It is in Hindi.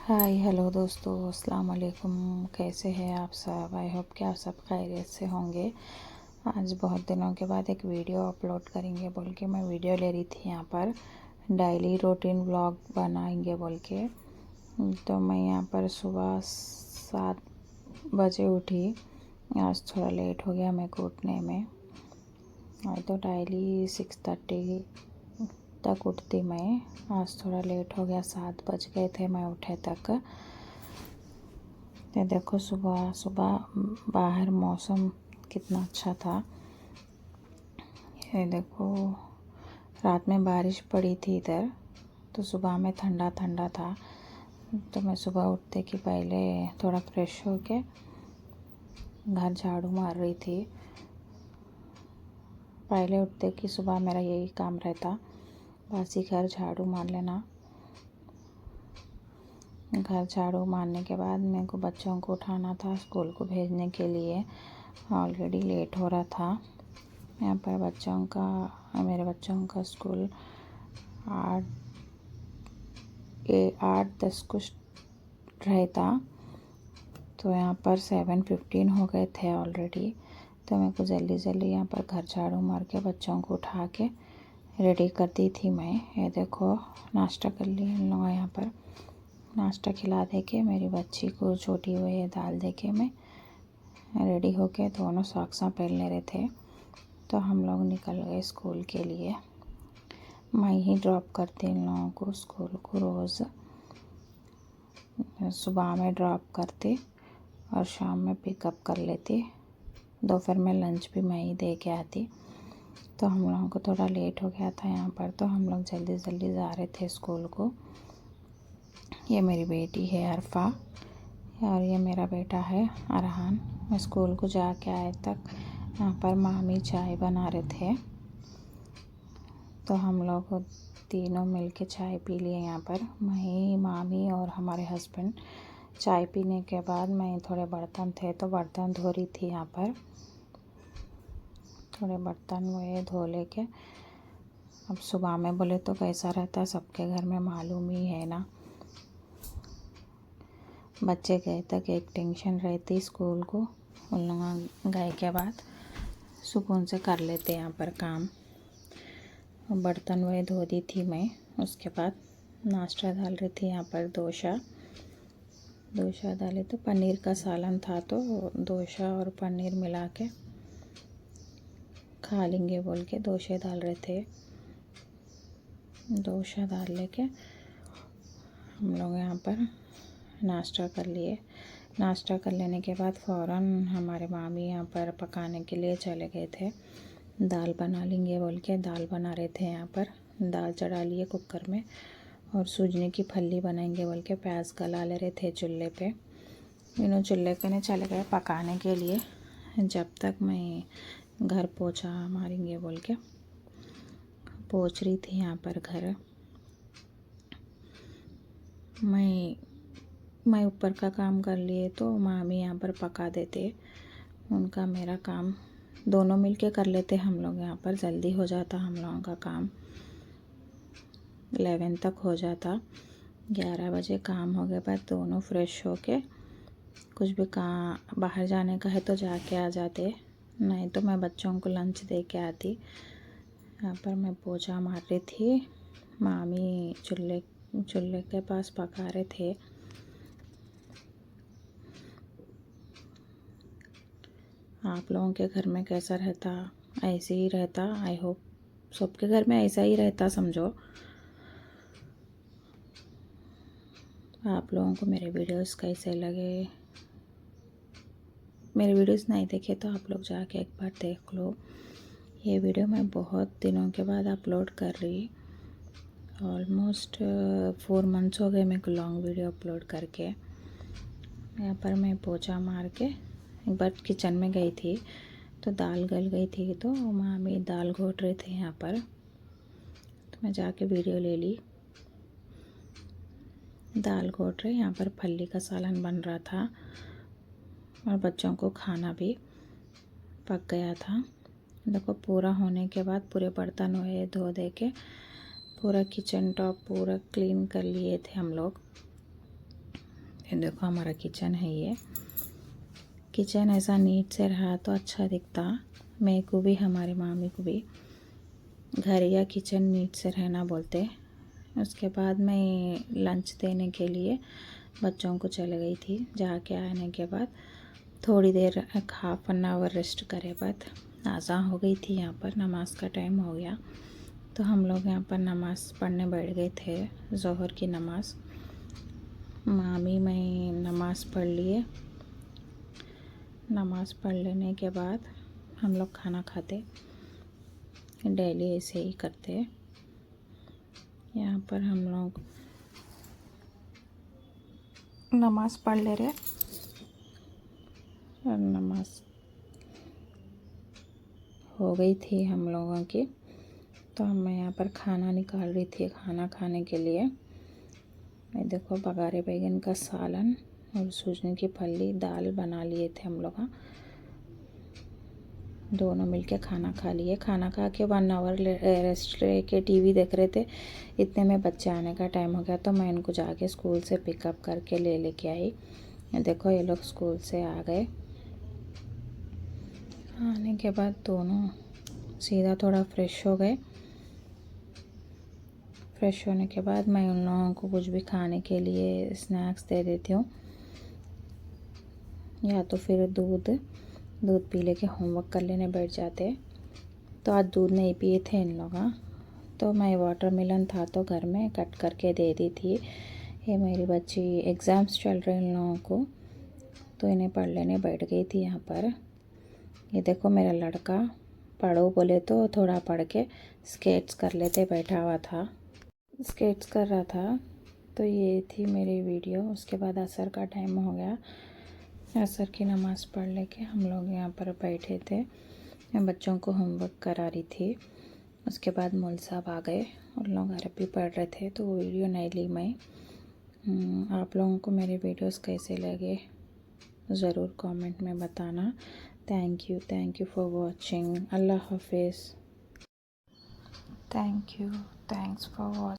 हाय हेलो दोस्तों, अस्सलाम वालेकुम। कैसे हैं आप सब? आई होप कि आप सब खैरियत से होंगे। आज बहुत दिनों के बाद एक वीडियो अपलोड करेंगे बोल के मैं वीडियो ले रही थी। यहाँ पर डेली रूटीन व्लॉग बनाएंगे बोल के, तो मैं यहाँ पर सुबह 7 बजे उठी। आज थोड़ा लेट हो गया मेरे को उठने में। और तो डेली 6:30 तक उठती मैं। आज थोड़ा लेट हो गया, 7 बज गए थे मैं उठे तक। ये देखो सुबह सुबह बाहर मौसम कितना अच्छा था। ये देखो रात में बारिश पड़ी थी इधर, तो सुबह में ठंडा ठंडा था। तो मैं सुबह उठते कि पहले थोड़ा फ्रेश होके घर झाड़ू मार रही थी। पहले उठते कि सुबह मेरा यही काम रहता, बासी घर झाड़ू मार लेना। घर झाड़ू मारने के बाद मेरे को बच्चों को उठाना था स्कूल को भेजने के लिए। ऑलरेडी लेट हो रहा था। यहाँ पर मेरे बच्चों का स्कूल 8:10 कुछ रहता, तो यहाँ पर 7:15 हो गए थे ऑलरेडी। तो मेरे को जल्दी जल्दी यहाँ पर घर झाड़ू मार के बच्चों को उठा के रेडी करती थी मैं। ये देखो नाश्ता कर ली इन लोग। यहाँ पर नाश्ता खिला दे के मेरी बच्ची को छोटी हुई दाल दे के मैं रेडी होके दोनों सॉक्सा पहन ले रहे थे। तो हम लोग निकल गए स्कूल के लिए। मैं ही ड्रॉप करती इन लोगों को स्कूल को। रोज़ सुबह में ड्रॉप करती और शाम में पिकअप कर लेती। दोपहर में लंच भी मैं ही दे के आती। तो हम लोगों को थोड़ा लेट हो गया था यहाँ पर, तो हम लोग जल्दी जल्दी जा रहे थे स्कूल को। ये मेरी बेटी है अरफा और ये मेरा बेटा है अरहान। मैं स्कूल को जाके आए तक यहाँ पर मामी चाय बना रहे थे, तो हम लोग तीनों मिलके चाय पी लिए। यहाँ पर मैं, मामी और हमारे हस्बैंड। चाय पीने के बाद मैं थोड़े बर्तन थे तो बर्तन धो रही थी। यहाँ पर थोड़े बर्तन वो धो लेके, अब सुबह में बोले तो कैसा रहता सबके घर में मालूम ही है ना। बच्चे गए तक एक टेंशन रहती स्कूल को, उन लोग गए के बाद सुकून से कर लेते यहाँ पर काम। बर्तन वही धो दी थी मैं। उसके बाद नाश्ता डाल रही थी यहाँ पर डोसा डाले। तो पनीर का सालन था, तो डोसा और पनीर मिला के खा लेंगे बोल के डोसे डाल रहे थे। डोसा डाल लेके हम लोग यहाँ पर नाश्ता कर लिए। नाश्ता कर लेने के बाद फ़ौरन हमारे मामी यहाँ पर पकाने के लिए चले गए थे। दाल बना लेंगे बोल के दाल बना रहे थे। यहाँ पर दाल चढ़ा लिए कुकर में और सूजने की फली बनाएंगे बोल के प्याज गला ले रहे थे चूल्हे पे। इन्हों चूल्हे पे चले गए पकाने के लिए। जब तक मैं घर पोछा मारेंगे बोल के पोछ रही थी यहाँ पर घर। मैं ऊपर का काम कर लिए तो मामी यहाँ पर पका देते। उनका मेरा काम दोनों मिलके कर लेते हम लोग। यहाँ पर जल्दी हो जाता हम लोगों का काम, 11 तक हो जाता। 11 बजे काम हो गए बाद दोनों फ्रेश होके कुछ भी काम बाहर जाने का है तो जाके आ जाते, नहीं तो मैं बच्चों को लंच दे के आती। यहाँ पर मैं पोछा मार रही थी, मामी चूल्हे के पास पका रहे थे। आप लोगों के घर में कैसा रहता? ऐसे ही रहता। आई होप सबके घर में ऐसा ही रहता समझो। आप लोगों को मेरे वीडियोस कैसे लगे? मेरे वीडियोस नहीं देखे तो आप लोग जाके एक बार देख लो। ये वीडियो मैं बहुत दिनों के बाद अपलोड कर रही। ऑलमोस्ट 4 मंथ्स हो गए मेरे को लॉन्ग वीडियो अपलोड करके। यहाँ पर मैं पोछा मार के एक बार किचन में गई थी तो दाल गल गई थी, तो मामी दाल घोट रहे थे यहाँ पर, तो मैं जाके वीडियो ले ली। दाल घोट रहे, यहाँ पर फली का सालन बन रहा था और बच्चों को खाना भी पक गया था। देखो पूरा होने के बाद पूरे बर्तन हुए धो दे के पूरा किचन टॉप पूरा क्लीन कर लिए थे हम लोग। देखो हमारा किचन है ये। किचन ऐसा नीट से रहा तो अच्छा दिखता, मेरे को भी हमारे मामी को भी। घर या किचन नीट से रहना बोलते। उसके बाद मैं लंच देने के लिए बच्चों को चले गई थी। जाके आने के बाद थोड़ी देर हाफ एन आवर रेस्ट करे बाद आज़ान हो गई थी। यहाँ पर नमाज का टाइम हो गया तो हम लोग यहाँ पर नमाज़ पढ़ने बैठ गए थे, ज़ोहर की नमाज़। मामी मैं नमाज़ पढ़ लिए। नमाज़ पढ़ लेने के बाद हम लोग खाना खाते, डेली ऐसे ही करते। यहाँ पर हम लोग नमाज़ पढ़ ले रहे और नमाज हो गई थी हम लोगों की। तो मैं यहाँ पर खाना निकाल रही थी खाना खाने के लिए। ये देखो बघारे बैगन का सालन और सूजन की फली दाल बना लिए थे हम लोग। दोनों मिलके खाना खा लिए। खाना खा के 1 आवर रेस्ट लेके टीवी देख रहे थे। इतने में बच्चे आने का टाइम हो गया तो मैं इनको जाके स्कूल से पिकअप करके लेके आई। देखो ये लोग स्कूल से आ गए। आने के बाद दोनों सीधा थोड़ा फ्रेश हो गए। फ्रेश होने के बाद मैं उन लोगों को कुछ भी खाने के लिए स्नैक्स दे देती हूँ, या तो फिर दूध पी लेके होमवर्क कर लेने बैठ जाते। तो आज दूध नहीं पिए थे इन लोग। तो मैं वाटरमेलन था तो घर में कट करके दे दी थी। ये मेरी बच्ची एग्ज़ाम्स चल रहे इन लोगों को तो इन्हें पढ़ लेने बैठ गई थी यहाँ पर। ये देखो मेरा लड़का पढ़ो बोले तो थोड़ा पढ़ के स्केट्स कर लेते बैठा हुआ था, स्केट्स कर रहा था। तो ये थी मेरी वीडियो। उसके बाद असर का टाइम हो गया। असर की नमाज़ पढ़ लेके हम लोग यहाँ पर बैठे थे। मैं बच्चों को होमवर्क करा रही थी। उसके बाद मौल साहब आ गए और लोग अरबी पढ़ रहे थे तो वो वीडियो नहीं ली मैं। आप लोगों को मेरे वीडियोस कैसे लगे ज़रूर कमेंट में बताना। Thank you for watching. अल्लाह हाफिज़। Thanks for watching.